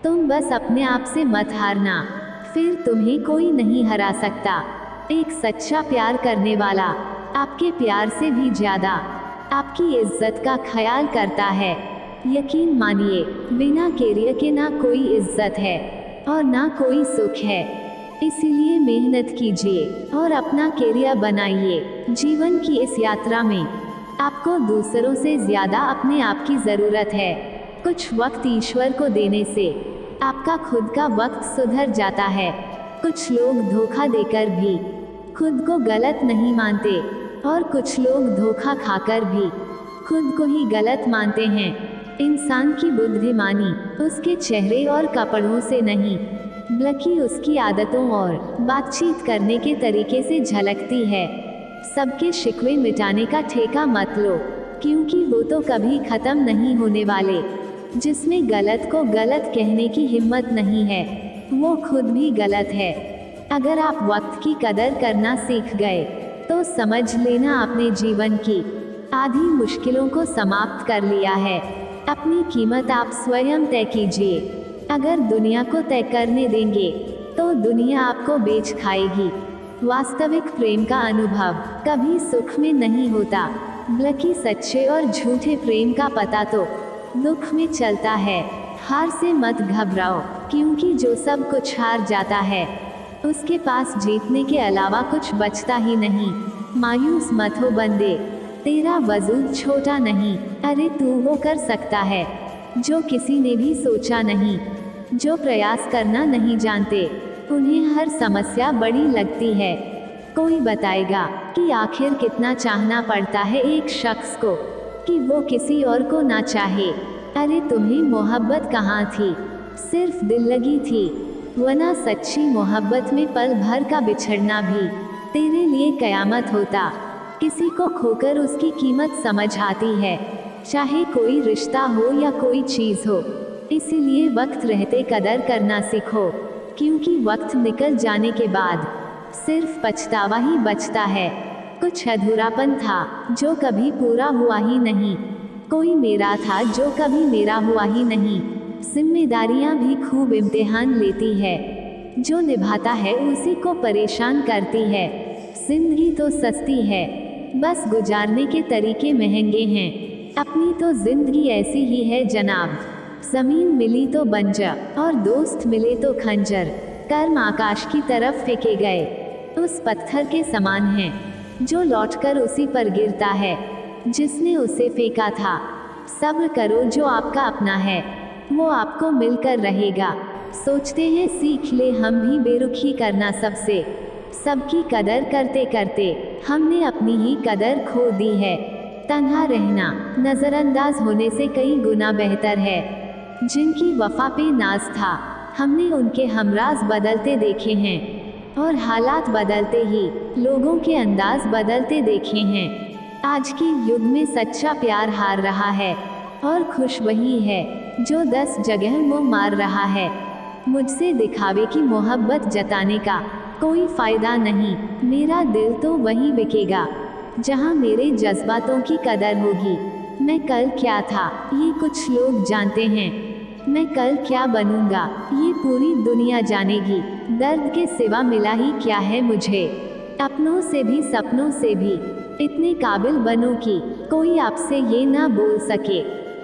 तुम बस अपने आप से मत हारना, फिर तुम्हें कोई नहीं हरा सकता। एक सच्चा प्यार करने वाला आपके प्यार से भी ज्यादा आपकी इज्जत का ख्याल करता है। यकीन मानिए, बिना कैरियर के ना कोई इज्जत है और ना कोई सुख है। इसीलिए मेहनत कीजिए और अपना कैरियर बनाइए। जीवन की इस यात्रा में आपको दूसरों से ज्यादा अपने आप की जरूरत है। कुछ वक्त ईश्वर को देने से आपका खुद का वक्त सुधर जाता है। कुछ लोग धोखा देकर भी खुद को गलत नहीं मानते और कुछ लोग धोखा खाकर भी खुद को ही गलत मानते हैं। इंसान की बुद्धिमानी उसके चेहरे और कपड़ों से नहीं, बल्कि उसकी आदतों और बातचीत करने के तरीके से झलकती है। सबके शिकवे मिटाने का ठेका मत लो, क्योंकि वो तो कभी खत्म नहीं होने वाले। जिसमें गलत को गलत कहने की हिम्मत नहीं है, वो खुद भी गलत है। अगर आप वक्त की कदर करना सीख गए तो समझ लेना आपने जीवन की आधी मुश्किलों को समाप्त कर लिया है। अपनी कीमत आप स्वयं तय कीजिए। अगर दुनिया को तय करने देंगे तो दुनिया आपको बेच खाएगी। वास्तविक प्रेम का अनुभव कभी सुख में नहीं होता, बल्कि सच्चे और झूठे प्रेम का पता तो दुख में चलता है। हार से मत घबराओ, क्योंकि जो सब कुछ हार जाता है उसके पास जीतने के अलावा कुछ बचता ही नहीं। मायूस मत हो बंदे, तेरा वजूद छोटा नहीं। अरे तू वो कर सकता है जो किसी ने भी सोचा नहीं। जो प्रयास करना नहीं जानते उन्हें हर समस्या बड़ी लगती है। कोई बताएगा कि आखिर कितना चाहना पड़ता है एक शख्स को कि वो किसी और को ना चाहे। अरे तुम्हें मोहब्बत कहाँ थी, सिर्फ दिल लगी थी, वरना सच्ची मोहब्बत में पल भर का बिछड़ना भी तेरे लिए कयामत होता। किसी को खोकर उसकी कीमत समझ आती है, चाहे कोई रिश्ता हो या कोई चीज़ हो। इसीलिए वक्त रहते कदर करना सीखो, क्योंकि वक्त निकल जाने के बाद सिर्फ पछतावा ही बचता है। कुछ अधूरापन था जो कभी पूरा हुआ ही नहीं, कोई मेरा था जो कभी मेरा हुआ ही नहीं। जिम्मेदारियां भी खूब इम्तिहान लेती है, जो निभाता है उसी को परेशान करती है। जिंदगी तो सस्ती है, बस गुजारने के तरीके महंगे हैं। अपनी तो जिंदगी ऐसी ही है जनाब, जमीन मिली तो बंजर और दोस्त मिले तो खंजर। कर्म आकाश की तरफ फेंके गए उस पत्थर के समान है, जो लौटकर उसी पर गिरता है जिसने उसे फेंका था। सब्र करो, जो आपका अपना है वो आपको मिलकर रहेगा। सोचते हैं सीख ले हम भी बेरुखी करना सबसे, सबकी कदर करते करते हमने अपनी ही कदर खो दी है। तन्हा रहना नज़रअंदाज होने से कई गुना बेहतर है। जिनकी वफा पे नाज था हमने उनके हमराज बदलते देखे हैं, और हालात बदलते ही लोगों के अंदाज बदलते देखे हैं। आज के युग में सच्चा प्यार हार रहा है और खुश वही है जो 10 जगह वो मार रहा है। मुझसे दिखावे की मोहब्बत जताने का कोई फायदा नहीं। मेरा दिल तो वहीं बिकेगा जहां मेरे जज्बातों की कदर होगी। मैं कल क्या था ये कुछ लोग जानते हैं, मैं कल क्या बनूंगा ये पूरी दुनिया जानेगी। दर्द के सिवा मिला ही क्या है मुझे, अपनों से भी सपनों से भी इतने काबिल बनो कि कोई आपसे ये ना बोल सके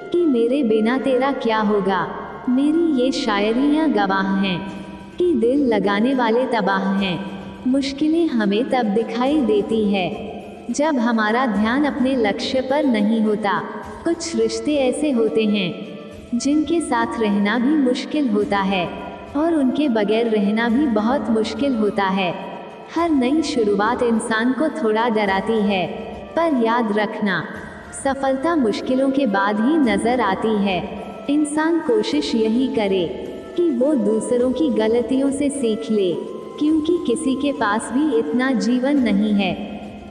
कि मेरे बिना तेरा क्या होगा। मेरी ये शायरियाँ गवाह हैं कि दिल लगाने वाले तबाह हैं। मुश्किलें हमें तब दिखाई देती है जब हमारा ध्यान अपने लक्ष्य पर नहीं होता। कुछ रिश्ते ऐसे होते हैं जिनके साथ रहना भी मुश्किल होता है और उनके बगैर रहना भी बहुत मुश्किल होता है। हर नई शुरुआत इंसान को थोड़ा डराती है, पर याद रखना सफलता मुश्किलों के बाद ही नजर आती है। इंसान कोशिश यही करे कि वो दूसरों की गलतियों से सीख ले, क्योंकि किसी के पास भी इतना जीवन नहीं है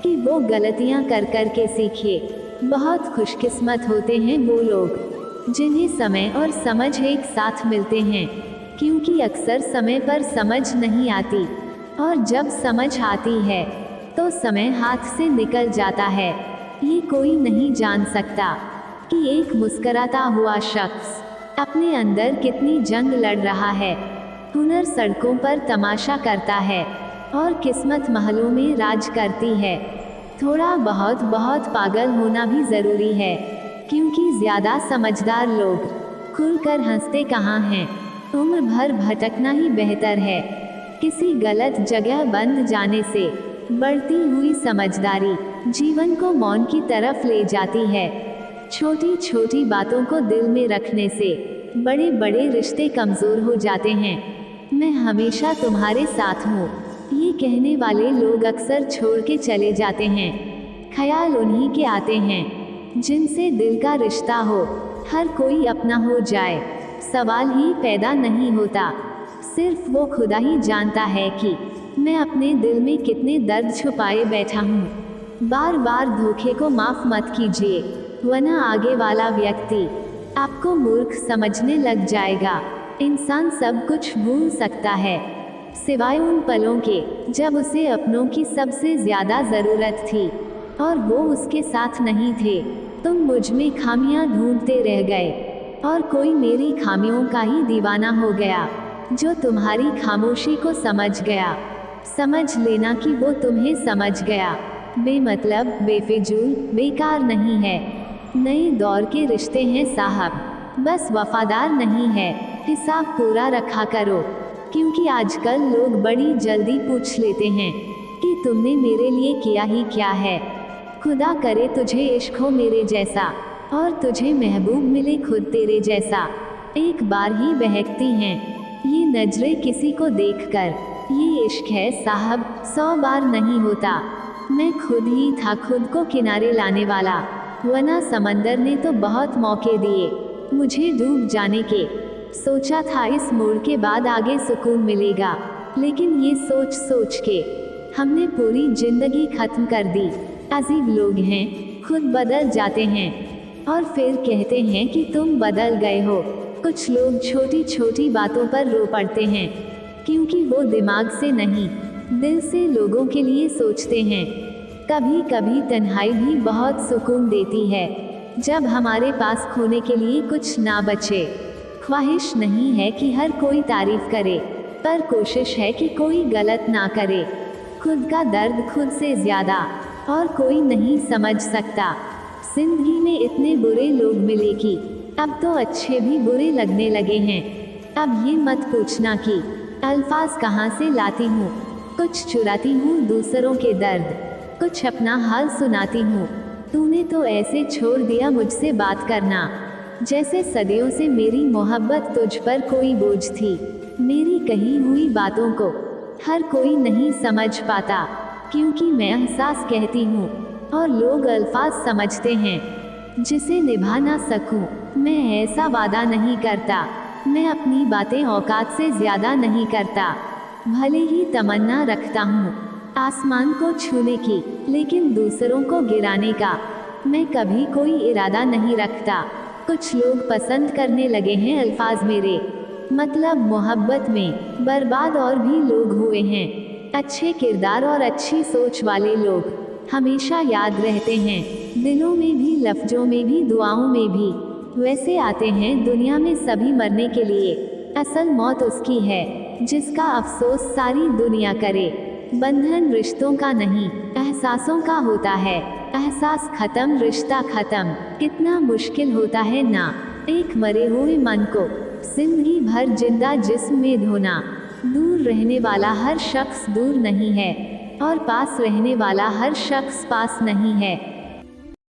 कि वो गलतियां कर कर के सीखे। बहुत खुशकिस्मत होते हैं वो लोग जिन्हें समय और समझ एक साथ मिलते हैं, क्योंकि अक्सर समय पर समझ नहीं आती, और जब समझ आती है तो समय हाथ से निकल जाता है। ये कोई नहीं जान सकता कि एक मुस्कराता हुआ शख्स अपने अंदर कितनी जंग लड़ रहा है। हुनर सड़कों पर तमाशा करता है और किस्मत महलों में राज करती है। थोड़ा बहुत पागल होना भी ज़रूरी है, क्योंकि ज़्यादा समझदार लोग खुलकर हंसते कहाँ हैं। उम्र भर भटकना ही बेहतर है। किसी गलत जगह बंद जाने से बढ़ती हुई समझदारी जीवन को मौन की तरफ ले जाती है। छोटी छोटी बातों को दिल में रखने से बड़े बड़े रिश्ते कमज़ोर हो जाते हैं। मैं हमेशा तुम्हारे साथ हूँ, ये कहने वाले लोग अक्सर छोड़ के चले जाते हैं। ख्याल उन्हीं के आते हैं जिनसे दिल का रिश्ता हो। हर कोई अपना हो जाए, सवाल ही पैदा नहीं होता। सिर्फ वो खुदा ही जानता है कि मैं अपने दिल में कितने दर्द छुपाए बैठा हूँ। बार बार धोखे को माफ़ मत कीजिए, वरना आगे वाला व्यक्ति आपको मूर्ख समझने लग जाएगा। इंसान सब कुछ भूल सकता है, सिवाय उन पलों के जब उसे अपनों की सबसे ज़्यादा ज़रूरत थी और वो उसके साथ नहीं थे। तुम मुझ में खामियां ढूंढते रह गए और कोई मेरी खामियों का ही दीवाना हो गया, जो तुम्हारी खामोशी को समझ गया। समझ लेना कि वो तुम्हें समझ गया। बेमतलब, बेफिजूल, बेकार नहीं है। नए दौर के रिश्ते हैं साहब, बस वफादार नहीं है। हिसाब पूरा रखा करो, क्योंकि आजकल लोग बड़ी जल्दी पूछ लेते हैं कि तुमने मेरे लिए किया ही क्या है। खुदा करे तुझे इश्क हो मेरे जैसा और तुझे महबूब मिले खुद तेरे जैसा। एक बार ही बहकती हैं ये नजरें किसी को देखकर, ये इश्क है साहब, 100 बार नहीं होता। मैं खुद ही था खुद को किनारे लाने वाला, वरना समंदर ने तो बहुत मौके दिए मुझे डूब जाने के। सोचा था इस मोड़ के बाद आगे सुकून मिलेगा, लेकिन ये सोच सोच के हमने पूरी जिंदगी खत्म कर दी। अजीब लोग हैं, खुद बदल जाते हैं और फिर कहते हैं कि तुम बदल गए हो। कुछ लोग छोटी छोटी बातों पर रो पड़ते हैं, क्योंकि वो दिमाग से नहीं दिल से लोगों के लिए सोचते हैं। कभी कभी तन्हाई भी बहुत सुकून देती है, जब हमारे पास खोने के लिए कुछ ना बचे। ख्वाहिश नहीं है कि हर कोई तारीफ करे, पर कोशिश है कि कोई गलत ना करे। खुद का दर्द खुद से ज़्यादा और कोई नहीं समझ सकता। जिंदगी में इतने बुरे लोग मिले कि अब तो अच्छे भी बुरे लगने लगे हैं। अब ये मत पूछना कि अल्फाज कहाँ से लाती हूँ। कुछ चुराती हूँ दूसरों के दर्द, कुछ अपना हाल सुनाती हूँ। तूने तो ऐसे छोड़ दिया मुझसे बात करना, जैसे सदियों से मेरी मोहब्बत तुझ पर कोई बोझ थी। मेरी कही हुई बातों को हर कोई नहीं समझ पाता, क्योंकि मैं एहसास कहती हूँ और लोग अल्फाज समझते हैं जिसे निभा ना सकूँ। मैं ऐसा वादा नहीं करता, मैं अपनी बातें औकात से ज़्यादा नहीं करता। भले ही तमन्ना रखता हूँ आसमान को छूने की, लेकिन दूसरों को गिराने का मैं कभी कोई इरादा नहीं रखता। कुछ लोग पसंद करने लगे हैं अल्फाज मेरे, मतलब मोहब्बत में बर्बाद और भी लोग हुए हैं। अच्छे किरदार और अच्छी सोच वाले लोग हमेशा याद रहते हैं, दिलों में भी, लफ्जों में भी, दुआओं में भी। वैसे आते हैं दुनिया में सभी मरने के लिए, असल मौत उसकी है जिसका अफसोस सारी दुनिया करे। बंधन रिश्तों का नहीं, एहसासों का होता है। एहसास खत्म, रिश्ता खत्म। कितना मुश्किल होता है ना एक मरे हुए मन को जिंदगी भर जिंदा जिस्म में धोना। दूर रहने वाला हर शख्स दूर नहीं है और पास रहने वाला हर शख्स पास नहीं है।